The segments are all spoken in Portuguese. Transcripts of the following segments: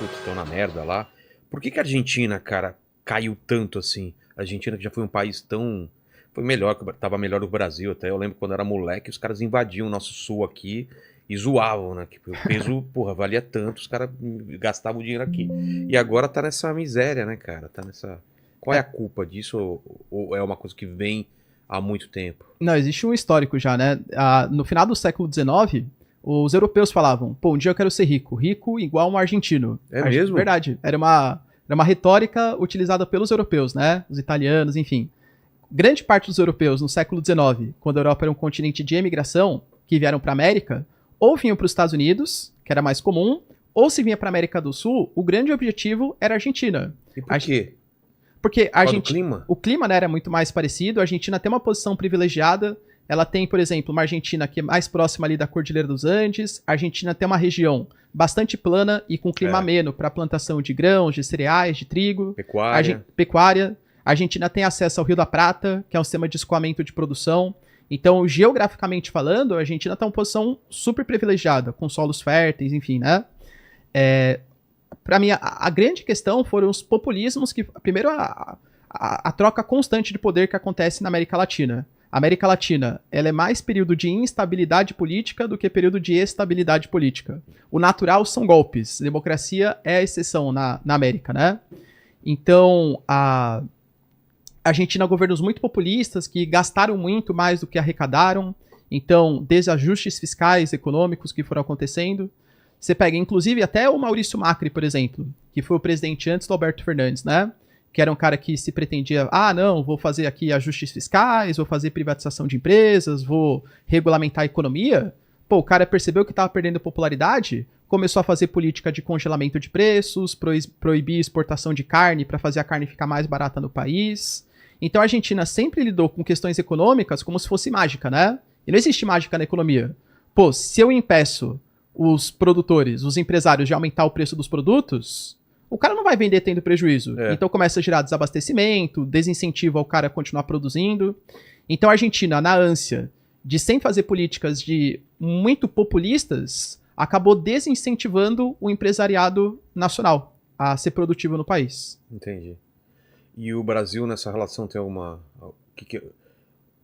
putz, estão na merda lá. Por que que a Argentina, cara, caiu tanto assim? A Argentina que já foi um país tão... Foi melhor, tava melhor do Brasil até. Eu lembro quando era moleque, os caras invadiam o nosso sul aqui e zoavam, né? Que o peso, porra, valia tanto, os caras gastavam o dinheiro aqui. E agora tá nessa miséria, né, cara? Tá nessa... Qual é a culpa disso? Ou é uma coisa que vem há muito tempo? Não, existe um histórico já, né? No final do século XIX, os europeus falavam, pô, um dia eu quero ser rico. Rico igual um argentino. É mesmo? Verdade. Era uma retórica utilizada pelos europeus, né? Os italianos, enfim. Grande parte dos europeus no século XIX, quando a Europa era um continente de emigração, que vieram para a América, ou vinham para os Estados Unidos, que era mais comum, ou se vinha para a América do Sul, o grande objetivo era a Argentina. E por quê? Porque Clima? O clima, né, era muito mais parecido, a Argentina tem uma posição privilegiada, ela tem, por exemplo, uma Argentina que é mais próxima ali da Cordilheira dos Andes, a Argentina tem uma região bastante plana e com clima ameno para plantação de grãos, de cereais, de trigo. Pecuária. A Argentina tem acesso ao Rio da Prata, que é um sistema de escoamento de produção. Então, geograficamente falando, a Argentina está em uma posição super privilegiada, com solos férteis, enfim, né? Para mim, a grande questão foram os populismos, que primeiro a troca constante de poder que acontece na América Latina. A América Latina, ela é mais período de instabilidade política do que período de estabilidade política. O natural são golpes. Democracia é a exceção na América, né? Então, a Argentina, governos muito populistas que gastaram muito mais do que arrecadaram. Então, desajustes fiscais, econômicos que foram acontecendo. Você pega, inclusive, até o Maurício Macri, por exemplo, que foi o presidente antes do Alberto Fernandes, né? Que era um cara que se pretendia, não, vou fazer aqui ajustes fiscais, vou fazer privatização de empresas, vou regulamentar a economia. Pô, o cara percebeu que estava perdendo popularidade, começou a fazer política de congelamento de preços, proibir exportação de carne para fazer a carne ficar mais barata no país. Então a Argentina sempre lidou com questões econômicas como se fosse mágica, né? E não existe mágica na economia. Pô, se eu impeço os produtores, os empresários de aumentar o preço dos produtos, o cara não vai vender tendo prejuízo. Então começa a gerar desabastecimento, desincentivo ao cara continuar produzindo. Então a Argentina, na ânsia de sempre fazer políticas de muito populistas, acabou desincentivando o empresariado nacional a ser produtivo no país. Entendi. E o Brasil nessa relação tem alguma...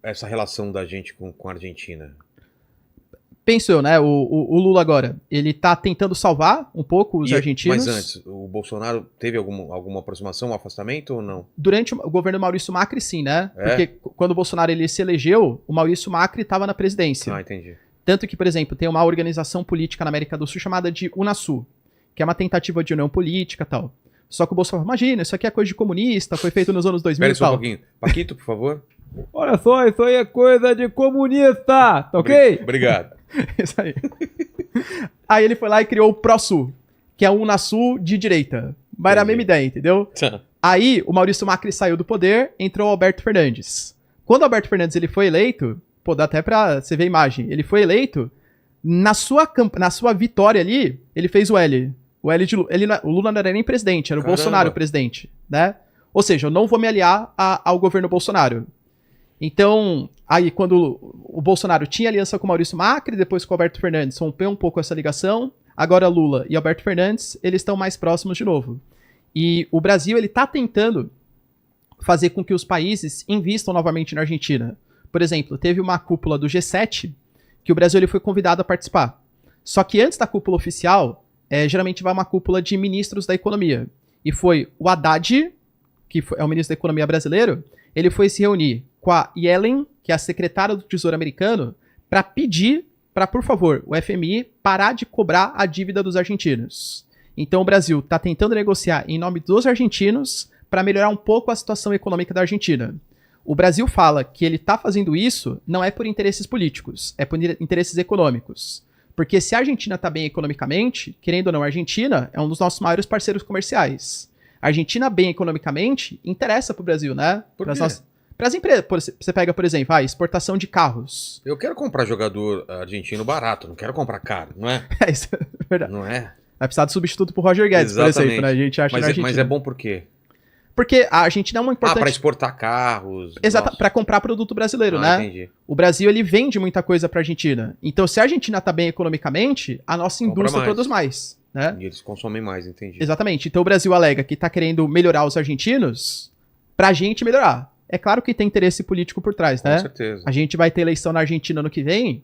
essa relação da gente com a Argentina? Penso eu, né? O Lula agora, ele tá tentando salvar um pouco os argentinos. Mas antes, o Bolsonaro teve alguma aproximação, um afastamento ou não? Durante o governo Maurício Macri, sim, né? Porque quando o Bolsonaro ele se elegeu, o Maurício Macri estava na presidência. Entendi. Tanto que, por exemplo, tem uma organização política na América do Sul chamada de Unasul, que é uma tentativa de união política e tal. Só que o Bolsonaro, imagina, isso aqui é coisa de comunista, foi feito nos anos 2000 e tal. Espera só um pouquinho. Paquito, por favor. Olha só, isso aí é coisa de comunista, tá ok? Obrigado. Isso aí. Aí ele foi lá e criou o ProSul, que é um Unasul de direita. Mas era a mesma ideia, entendeu? Aí o Maurício Macri saiu do poder, entrou o Alberto Fernandes. Quando o Alberto Fernandes ele foi eleito, pô, dá até pra você ver a imagem, ele foi eleito, na sua vitória ali, ele fez o L. O L de Lula. O Lula não era nem presidente, era o Bolsonaro o presidente, né? Ou seja, eu não vou me aliar ao governo Bolsonaro. Então, aí quando o Bolsonaro tinha aliança com o Maurício Macri, depois com o Alberto Fernandes, rompeu um pouco essa ligação, agora Lula e Alberto Fernandes, eles estão mais próximos de novo. E o Brasil, ele tá tentando fazer com que os países invistam novamente na Argentina. Por exemplo, teve uma cúpula do G7, que o Brasil ele foi convidado a participar. Só que antes da cúpula oficial, geralmente vai uma cúpula de ministros da economia. E foi o Haddad, que é o ministro da economia brasileiro, ele foi se reunir com a Yellen, que é a secretária do Tesouro americano, para pedir para, por favor, o FMI parar de cobrar a dívida dos argentinos. Então o Brasil está tentando negociar em nome dos argentinos para melhorar um pouco a situação econômica da Argentina. O Brasil fala que ele está fazendo isso não é por interesses políticos, é por interesses econômicos. Porque se a Argentina está bem economicamente, querendo ou não, a Argentina é um dos nossos maiores parceiros comerciais. A Argentina bem economicamente interessa para o Brasil, né? Por quê? Para as empresas. Você pega, por exemplo, a exportação de carros. Eu quero comprar jogador argentino barato, não quero comprar caro, não é? Isso é verdade. Não é? Vai precisar de substituto pro Roger Guedes, Exatamente. por exemplo, né? A gente acha mas é bom por quê? Porque a Argentina é uma importante... para exportar carros. Exato, para comprar produto brasileiro, né? Entendi. O Brasil, ele vende muita coisa pra Argentina. Então, se a Argentina tá bem economicamente, a nossa indústria produz mais, né? E eles consomem mais, entendi. Exatamente. Então o Brasil alega que tá querendo melhorar os argentinos pra gente melhorar. É claro que tem interesse político por trás, Com né? certeza. A gente vai ter eleição na Argentina ano que vem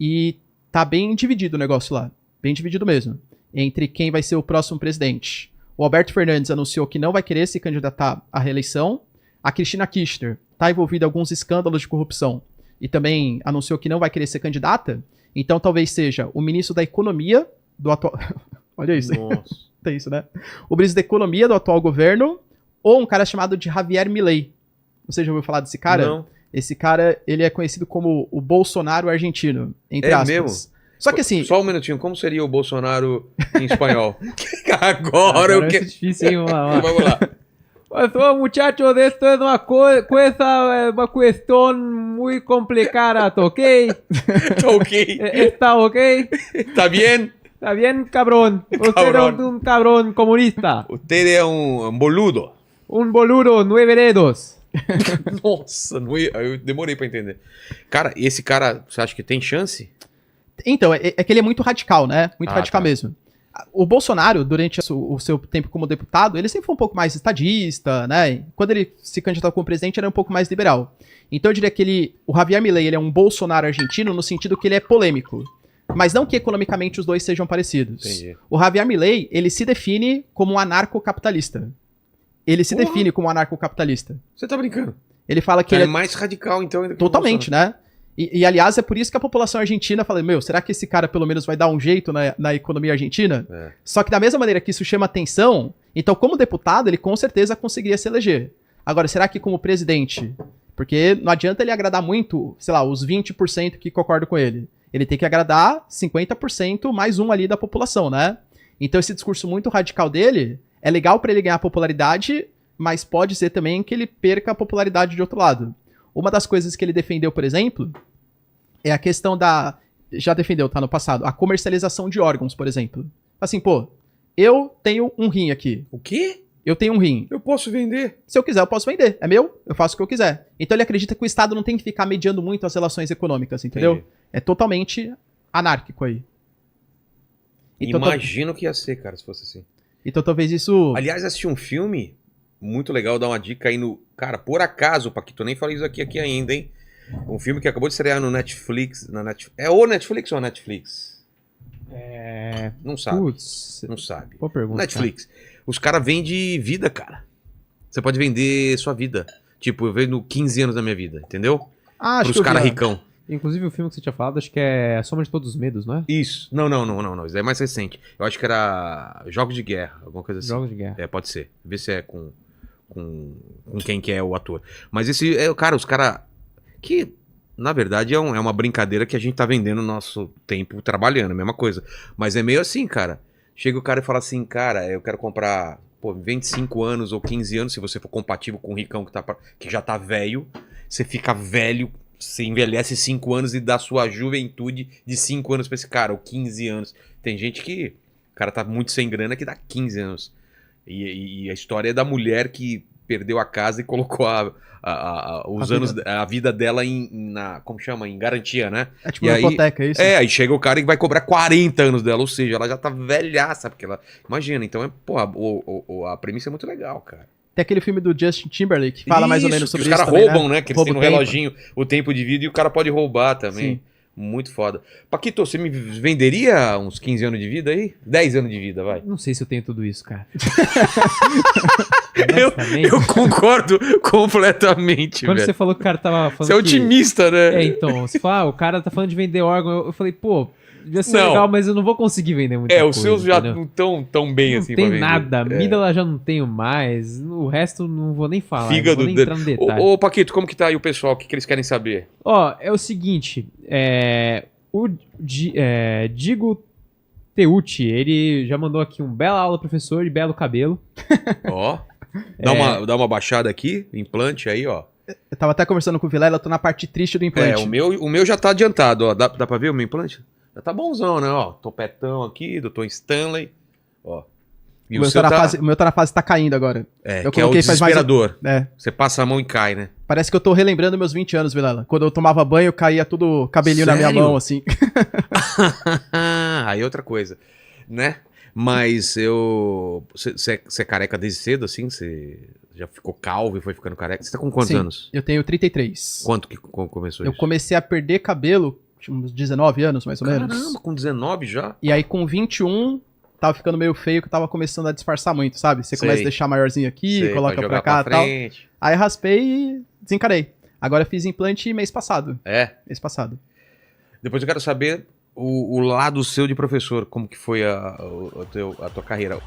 e tá bem dividido o negócio lá. Bem dividido mesmo. Entre quem vai ser o próximo presidente. O Alberto Fernandes anunciou que não vai querer se candidatar à reeleição. A Cristina Kirchner tá envolvida em alguns escândalos de corrupção e também anunciou que não vai querer ser candidata. Então talvez seja o ministro da Economia do atual... Olha isso. Nossa. Tem isso, né? O ministro da Economia do atual governo ou um cara chamado de Javier Milei. Você já ouviu falar desse cara? Não. Esse cara, ele é conhecido como o Bolsonaro argentino, entre É aspas. mesmo? Só que assim... Só um minutinho, como seria o Bolsonaro em espanhol? Agora eu vai quero... ser difícil, hein? Vamos lá. Vamos lá. Pues, muchachos, esto es una cuestión muy complicada, ¿ok? Tá ok. ¿Está ok? Tá bien? Está bien, cabrón. Usted Cabrón. es un cabrón comunista. Usted é um boludo. Un boludo, 9 dedos. Nossa, não ia- eu demorei pra entender. Cara, e esse cara, você acha que tem chance? Então, é que ele é muito radical, né? Muito Ah, radical tá. mesmo. O Bolsonaro, durante o seu tempo como deputado, ele sempre foi um pouco mais estadista, né? Quando ele se candidatou como presidente, era um pouco mais liberal. Então eu diria que o Javier Milei, ele é um Bolsonaro argentino no sentido que ele é polêmico. Mas não que economicamente os dois sejam parecidos. Entendi. O Javier Milei, ele se define como um anarcocapitalista. Ele se Porra. define como um anarcocapitalista. Você tá brincando? Ele fala que Que ele é mais radical, então, ainda que o totalmente, né? E, aliás, é por isso que a população argentina fala, meu, será que esse cara pelo menos vai dar um jeito na economia argentina? É. Só que da mesma maneira que isso chama atenção, então como deputado ele com certeza conseguiria se eleger. Agora, será que como presidente? Porque não adianta ele agradar muito, sei lá, os 20% que concordam com ele. Ele tem que agradar 50% mais um ali da população, né? Então esse discurso muito radical dele é legal pra ele ganhar popularidade, mas pode ser também que ele perca a popularidade de outro lado. Uma das coisas que ele defendeu, por exemplo, é a questão da... Já defendeu, tá, no passado. A comercialização de órgãos, por exemplo. Assim, pô, eu tenho um rim aqui. O quê? Eu tenho um rim. Eu posso vender? Se eu quiser, eu posso vender. É meu, eu faço o que eu quiser. Então ele acredita que o Estado não tem que ficar mediando muito as relações econômicas, entendeu? Entendi. É totalmente anárquico aí. Então, Imagino que ia ser, cara, se fosse assim. então talvez isso... Aliás, assisti um filme muito legal, dar uma dica aí no... Cara, por acaso, Paquito, eu nem falei isso aqui ainda, hein? Um filme que acabou de estrear no Netflix. É o Netflix ou a Netflix? Não sabe. Putz, Não sabe. boa pergunta. Netflix. Os caras vendem vida, cara. Você pode vender sua vida. Tipo, eu vendo 15 anos da minha vida, entendeu? Ah, acho Pros que eu vi, caras ó. ricão. Inclusive o filme que você tinha falado, acho que é A Soma de Todos os Medos, não é? Isso. Não. Isso é mais recente. Eu acho que era Jogos de Guerra, alguma coisa assim. Jogos de Guerra. É, pode ser. Vê se é com quem que é o ator. Mas esse é, cara, os caras que, na verdade, é uma brincadeira que a gente tá vendendo o nosso tempo trabalhando, a mesma coisa. Mas é meio assim, cara. Chega o cara e fala assim, cara, eu quero comprar, pô, 25 anos ou 15 anos, se você for compatível com o ricão que já tá velho, você fica velho, você envelhece 5 anos e dá sua juventude de 5 anos pra esse cara, ou 15 anos. Tem gente que, o cara tá muito sem grana que dá 15 anos. E a história é da mulher que perdeu a casa e colocou a vida dela como chama? Em garantia, né? É tipo E uma aí- hipoteca, é isso? É, aí chega o cara e vai cobrar 40 anos dela, ou seja, ela já tá velhaça, porque ela... Imagina, então, a premissa é muito legal, cara. Tem aquele filme do Justin Timberlake que fala mais ou Isso, menos sobre que isso os caras também, roubam, né? Que eles têm no Rouba o tempo. reloginho o tempo de vida e o cara pode roubar também. Sim. Muito foda. Paquito, você me venderia uns 15 anos de vida aí? 10 anos de vida, vai. Não sei se eu tenho tudo isso, cara. Eu, Honestamente, eu concordo completamente, quando velho. você falou que o cara tava falando Você é que- otimista, né? É, então, você fala, o cara tá falando de vender órgão, eu falei, pô, ia ser Não. legal, mas eu não vou conseguir vender muita coisa. Os seus já entendeu? não estão tão bem não assim tem pra vender. nada, É. mídala já não tenho mais, o resto não vou nem falar, Fígado não vou nem dele. entrar no detalhe. Ô, Paquito, como que tá aí o pessoal? O que eles querem saber? Ó, é o seguinte, o Digo Teucci, ele já mandou aqui bela aula, professor, e belo cabelo. Ó, dá uma baixada aqui, implante aí, ó. Eu tava até conversando com o Vilela, eu tô na parte triste do implante. O meu já tá adiantado, ó. Dá pra ver o meu implante? Já tá bonzão, né? Ó, topetão aqui, doutor Stanley. Ó. E O meu, tá na fase, o meu tá na fase tá caindo agora. É, eu que é o coloquei faz mais- desesperador. É, Você passa a mão e cai, né? parece que eu tô relembrando meus 20 anos, Vilela. Quando eu tomava banho, caía tudo cabelinho na minha Sério? mão, assim. Aí outra coisa. Né? Mas eu... Você é careca desde cedo, assim? Você já ficou calvo e foi ficando careca? Você tá com quantos Sim, anos? Eu tenho 33. Quanto que começou Eu isso? comecei a perder cabelo, tinha uns 19 anos, mais ou menos. Caramba, com 19 já? E aí com 21, tava ficando meio feio, que eu tava começando a disfarçar muito, sabe? Você Sei. começa a deixar maiorzinho aqui, Sei, coloca pra pra jogar cá e pra tal. frente. Aí raspei e desencarei. Agora eu fiz implante mês passado. É. Mês passado. Depois eu quero saber o lado seu de professor, como que foi a tua carreira.